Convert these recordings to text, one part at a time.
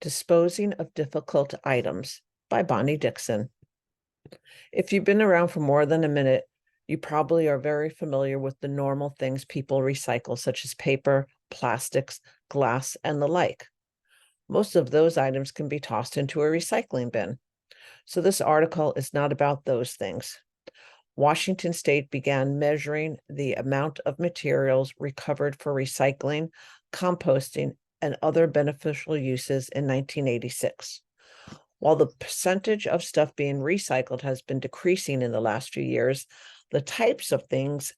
Disposing of Difficult Items by Bonnie Dixon. If you've been around for more than a minute, you probably are very familiar with the normal things people recycle, such as paper, plastics, glass, and the like. Most of those items can be tossed into a recycling bin. So this article is not about those things. Washington State began measuring the amount of materials recovered for recycling, composting, and other beneficial uses in 1986. While the percentage of stuff being recycled has been decreasing in the last few years, the types of things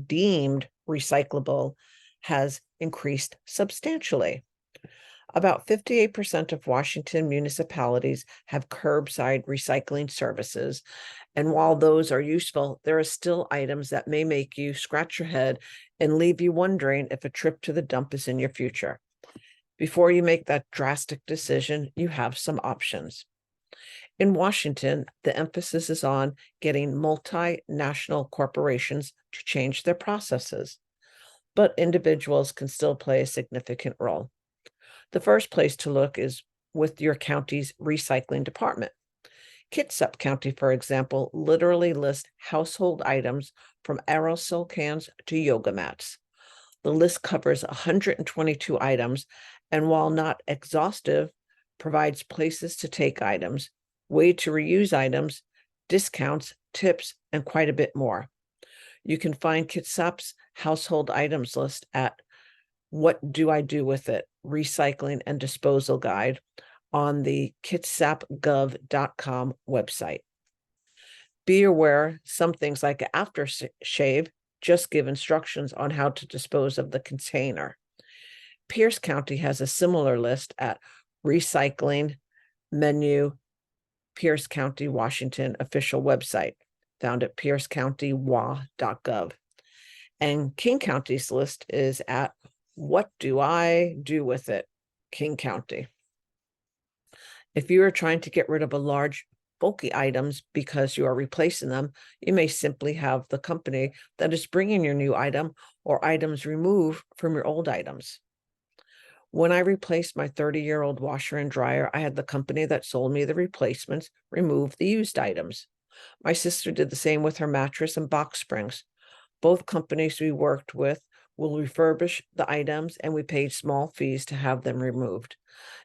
deemed recyclable has increased substantially. About 58% of Washington municipalities have curbside recycling services. And while those are useful, there are still items that may make you scratch your head and leave you wondering if a trip to the dump is in your future. Before you make that drastic decision, you have some options. In Washington, the emphasis is on getting multinational corporations to change their processes, but individuals can still play a significant role. The first place to look is with your county's recycling department. Kitsap County, for example, literally lists household items from aerosol cans to yoga mats. The list covers 122 items, and while not exhaustive, provides places to take items, way to reuse items, discounts, tips, and quite a bit more. You can find Kitsap's household items list at What Do I Do With It? Recycling and Disposal Guide on the kitsapgov.com website. Be aware some things like aftershave just give instructions on how to dispose of the container. Pierce County has a similar list at Recycling Menu, Pierce County, Washington official website, found at piercecountywa.gov. And King County's list is at What Do I Do With It? King County. If you are trying to get rid of a large, bulky items because you are replacing them, you may simply have the company that is bringing your new item or items removed from your old items. When I replaced my 30-year-old washer and dryer, I had the company that sold me the replacements remove the used items. My sister did the same with her mattress and box springs. Both companies we worked with will refurbish the items, and we paid small fees to have them removed.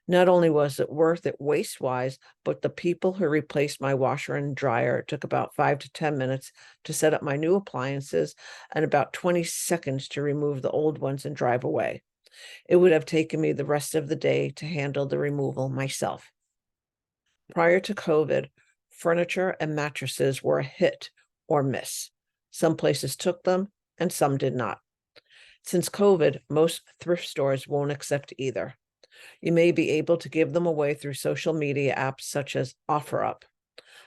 Not only was it worth it waste-wise, but the people who replaced my washer and dryer took about 5 to 10 minutes to set up my new appliances and about 20 seconds to remove the old ones and drive away. It would have taken me the rest of the day to handle the removal myself. Prior to COVID, furniture and mattresses were a hit or miss. Some places took them and some did not. Since COVID, most thrift stores won't accept either. You may be able to give them away through social media apps such as OfferUp.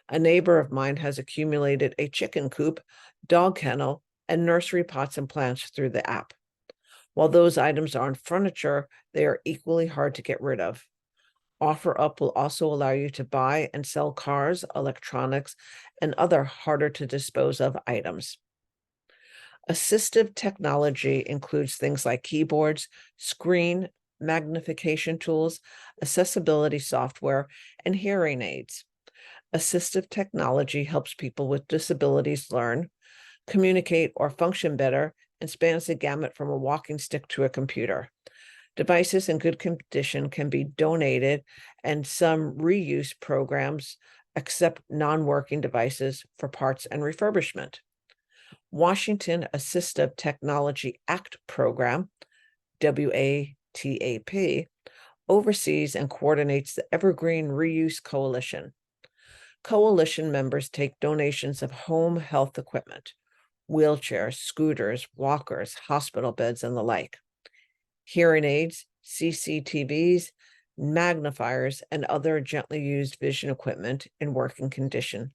A neighbor of mine has accumulated a chicken coop, dog kennel, and nursery pots and plants through the app. While those items aren't furniture, they are equally hard to get rid of. OfferUp will also allow you to buy and sell cars, electronics, and other harder to dispose of items. Assistive technology includes things like keyboards, screen magnification tools, accessibility software, and hearing aids. Assistive technology helps people with disabilities learn, communicate, or function better, and spans the gamut from a walking stick to a computer. Devices in good condition can be donated, and some reuse programs accept non-working devices for parts and refurbishment. Washington Assistive Technology Act program, WATAP, oversees and coordinates the Evergreen Reuse Coalition. Coalition members take donations of home health equipment, wheelchairs, scooters, walkers, hospital beds, and the like, hearing aids, CCTVs, magnifiers, and other gently used vision equipment in working condition,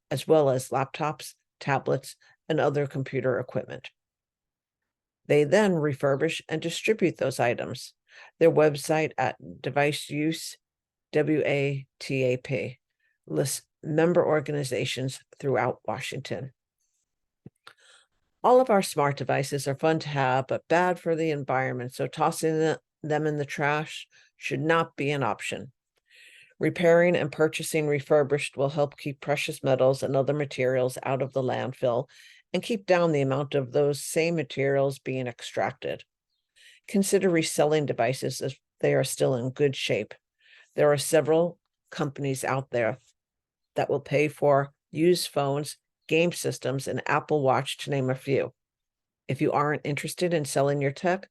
as well as laptops, tablets, and other computer equipment. They then refurbish and distribute those items. Their website at Device Use, WATAP, lists member organizations throughout Washington. All of our smart devices are fun to have, but bad for the environment, so tossing them in the trash should not be an option. Repairing and purchasing refurbished will help keep precious metals and other materials out of the landfill and keep down the amount of those same materials being extracted. Consider reselling devices if they are still in good shape. There are several companies out there that will pay for used phones, game systems, and Apple Watch, to name a few. If you aren't interested in selling your tech,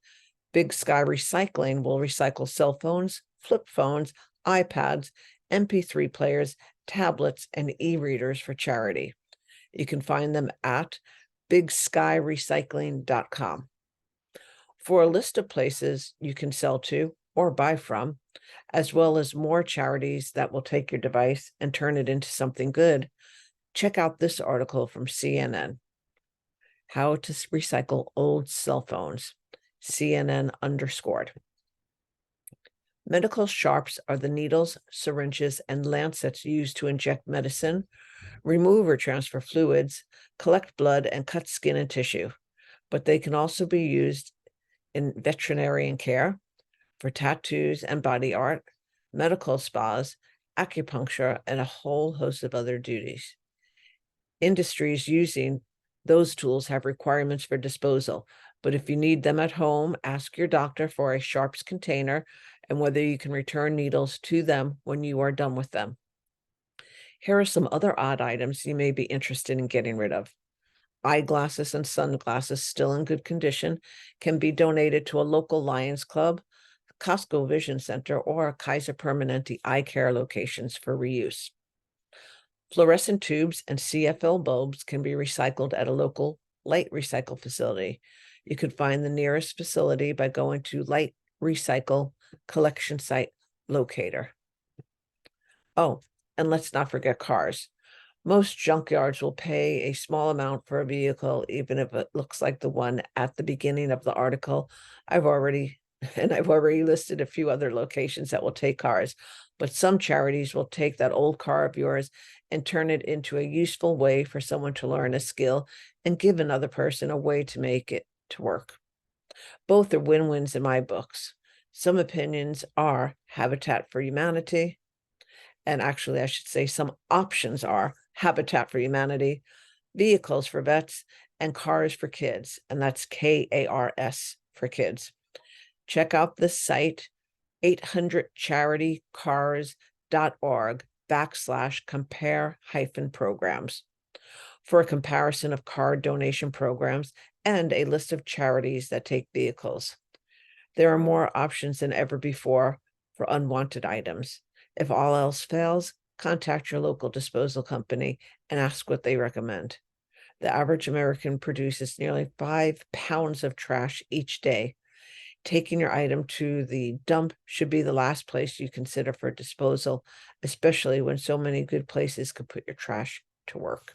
Big Sky Recycling will recycle cell phones, flip phones, iPads, MP3 players, tablets, and e-readers for charity. You can find them at bigskyrecycling.com. For a list of places you can sell to or buy from, as well as more charities that will take your device and turn it into something good, check out this article from CNN. How to recycle old cell phones, CNN_. Medical sharps are the needles, syringes, and lancets used to inject medicine, remove or transfer fluids, collect blood, and cut skin and tissue. But they can also be used in veterinarian care, for tattoos and body art, medical spas, acupuncture, and a whole host of other duties. Industries using those tools have requirements for disposal, but if you need them at home, ask your doctor for a sharps container and whether you can return needles to them when you are done with them. Here are some other odd items you may be interested in getting rid of. Eyeglasses and sunglasses still in good condition can be donated to a local Lions Club, Costco Vision Center, or Kaiser Permanente eye care locations for reuse. Fluorescent tubes and CFL bulbs can be recycled at a local light recycle facility. You could find the nearest facility by going to Light Recycle Collection Site Locator. Oh, and let's not forget cars. Most junkyards will pay a small amount for a vehicle, even if it looks like the one at the beginning of the article. I've already listed a few other locations that will take cars, but some charities will take that old car of yours and turn it into a useful way for someone to learn a skill and give another person a way to make it to work. Both are win-wins in my books. Some opinions are Habitat for Humanity, and actually I should say some options are Habitat for Humanity, vehicles for vets, and cars for kids, and that's KARS for kids. Check out the site 800charitycars.org/compare-programs for a comparison of car donation programs and a list of charities that take vehicles. There are more options than ever before for unwanted items. If all else fails, contact your local disposal company and ask what they recommend. The average American produces nearly 5 pounds of trash each day. Taking your item to the dump should be the last place you consider for disposal, especially when so many good places could put your trash to work.